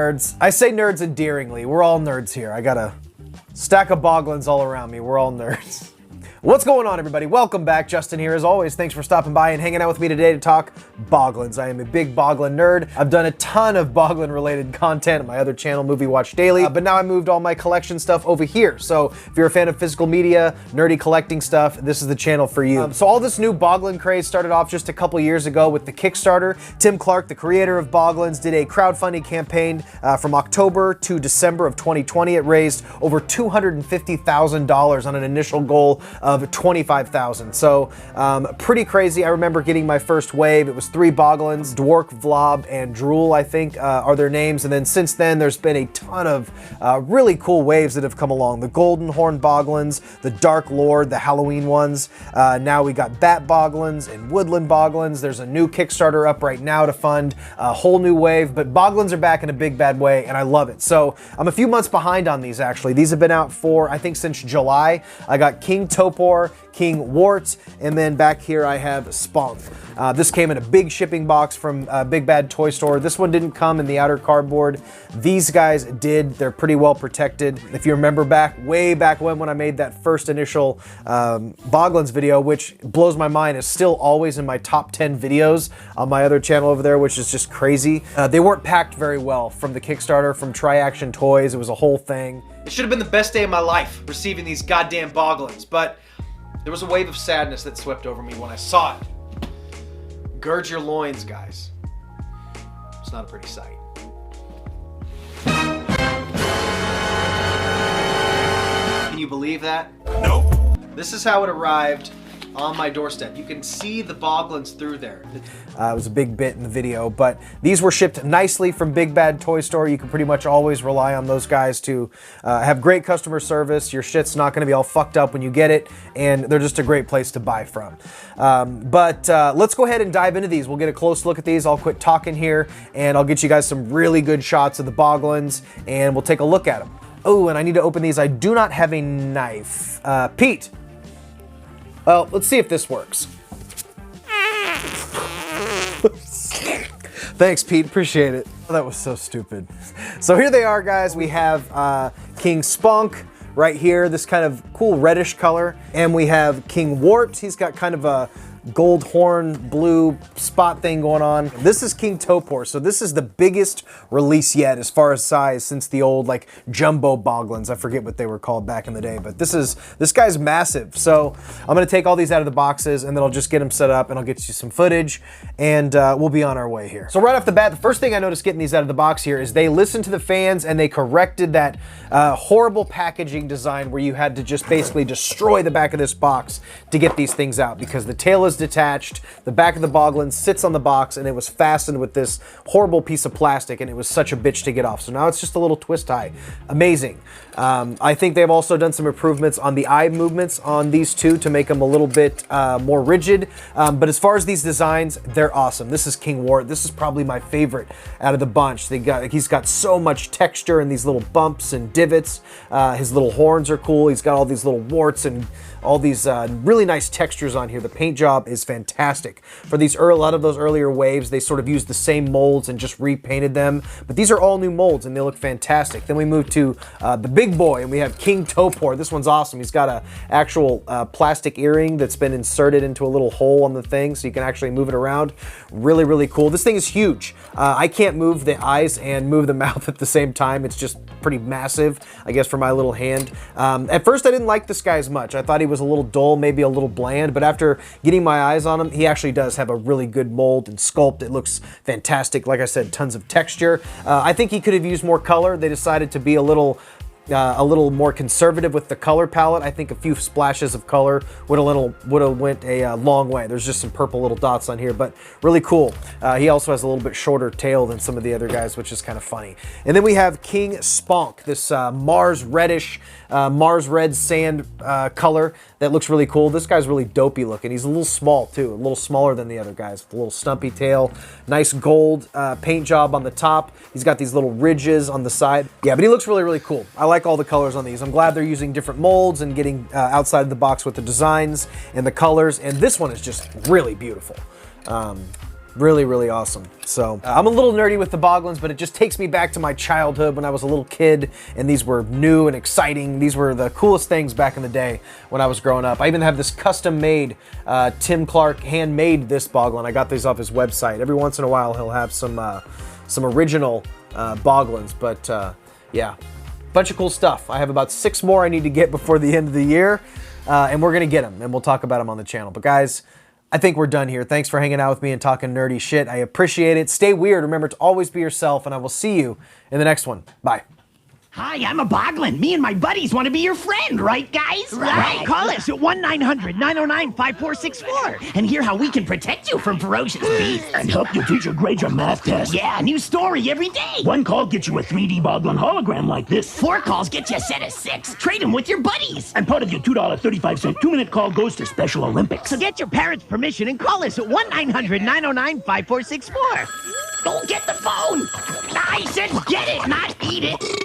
nerds? I say nerds endearingly. We're all nerds here. I got a stack of Boglins all around me. We're all nerds. What's going on, everybody? Welcome back. Justin here as always. Thanks for stopping by and hanging out with me today to talk Boglins. I am a big Boglin nerd. I've done a ton of Boglin related content on my other channel, Movie Watch Daily, but now I moved all my collection stuff over here. So if you're a fan of physical media, nerdy collecting stuff, this is the channel for you. So all this new Boglin craze started off just a couple years ago with the Kickstarter. Tim Clark, the creator of Boglins, did a crowdfunding campaign from October to December of 2020. It raised over $250,000 on an initial goal of $25,000. So pretty crazy. I remember getting my first wave. It was 3 Boglins, Dwark, Vlob, and Drool, I think are their names. And then since then, there's been a ton of really cool waves that have come along. The Golden Horn Boglins, the Dark Lord, the Halloween ones. Now we got Bat Boglins and Woodland Boglins. There's a new Kickstarter up right now to fund a whole new wave, but Boglins are back in a big bad way, and I love it. So I'm a few months behind on these, actually. These have been out for, I think, since July. I got King Topor, King Wort, and then back here I have Sponk. This came in a big shipping box from Big Bad Toy Store. This one didn't come in the outer cardboard. These guys did. They're pretty well protected. If you remember way back when I made that first initial Boglins video, which blows my mind, is still always in my top 10 videos on my other channel over there, which is just crazy. They weren't packed very well from the Kickstarter, from Tri-Action Toys. It was a whole thing. It should have been the best day of my life receiving these goddamn Boglins, but there was a wave of sadness that swept over me when I saw it. Gird your loins, guys. It's not a pretty sight. Can you believe that? No. This is how it arrived on my doorstep. You can see the Boglins through there. It was a big bit in the video, but these were shipped nicely from Big Bad Toy Store. You can pretty much always rely on those guys to have great customer service. Your shit's not gonna be all fucked up when you get it, and they're just a great place to buy from. Let's go ahead and dive into these. We'll get a close look at these. I'll quit talking here, and I'll get you guys some really good shots of the Boglins, and we'll take a look at them. Oh, and I need to open these. I do not have a knife. Pete. Well, let's see if this works. Thanks, Pete. Appreciate it. Oh, that was so stupid. So here they are, guys. We have King Sponk right here, this kind of cool reddish color. And we have King Wort. He's got kind of a gold horn blue spot thing going on. This is King Topor, so this is the biggest release yet as far as size since the old like jumbo Boglins. I forget what they were called back in the day, but this guy's massive. So I'm gonna take all these out of the boxes and then I'll just get them set up and I'll get you some footage and we'll be on our way here. So right off the bat, the first thing I noticed getting these out of the box here is they listened to the fans and they corrected that horrible packaging design where you had to just basically destroy the back of this box to get these things out because the tail is detached, the back of the Boglin sits on the box, and it was fastened with this horrible piece of plastic, and it was such a bitch to get off. So now it's just a little twist tie. Amazing. I think they've also done some improvements on the eye movements on these two to make them a little bit more rigid. But as far as these designs, they're awesome. This is King Wort. This is probably my favorite out of the bunch. He's got so much texture and these little bumps and divots. His little horns are cool. He's got all these little warts and all these really nice textures on here. The paint job is fantastic. For these a lot of those earlier waves, they sort of used the same molds and just repainted them. But these are all new molds and they look fantastic. Then we move to the big boy and we have King Topor. This one's awesome. He's got a actual plastic earring that's been inserted into a little hole on the thing so you can actually move it around. Really, really cool. This thing is huge. I can't move the eyes and move the mouth at the same time. It's just pretty massive, I guess, for my little hand. At first, I didn't like this guy as much. I thought he was a little dull, maybe a little bland, but after getting my eyes on him, he actually does have a really good mold and sculpt. It looks fantastic. Like I said, tons of texture. I think he could have used more color. They decided to be a little more conservative with the color palette. I think a few splashes of color would have went a long way. There's just some purple little dots on here, but really cool. He also has a little bit shorter tail than some of the other guys, which is kind of funny. And then we have King Sponk, this Mars reddish, Mars red sand color that looks really cool. This guy's really dopey looking. He's a little small too, a little smaller than the other guys, with a little stumpy tail, nice gold paint job on the top. He's got these little ridges on the side. Yeah, but he looks really, really cool. I like all the colors on these. I'm glad they're using different molds and getting outside of the box with the designs and the colors. And this one is just really beautiful. Really, really awesome. So I'm a little nerdy with the Boglins, but it just takes me back to my childhood when I was a little kid, and these were new and exciting. These were the coolest things back in the day when I was growing up. I even have this custom-made, Tim Clark handmade this Boglin. I got these off his website. Every once in a while, he'll have some original Boglins, but yeah, bunch of cool stuff. I have about 6 more I need to get before the end of the year, and we're gonna get them, and we'll talk about them on the channel. But guys, I think we're done here. Thanks for hanging out with me and talking nerdy shit. I appreciate it. Stay weird. Remember to always be yourself, and I will see you in the next one. Bye. Hi, I'm a Boglin. Me and my buddies want to be your friend, right, guys? Right. Call us at 1-900-909-5464 and hear how we can protect you from ferocious beasts. And help your teacher grade your math test. Yeah, new story every day. 1 call gets you a 3D Boglin hologram like this. 4 calls get you a set of 6. Trade them with your buddies. And part of your $2.35 2-minute call goes to Special Olympics. So get your parents' permission and call us at 1-900-909-5464. Go get the phone. I said get it, not eat it.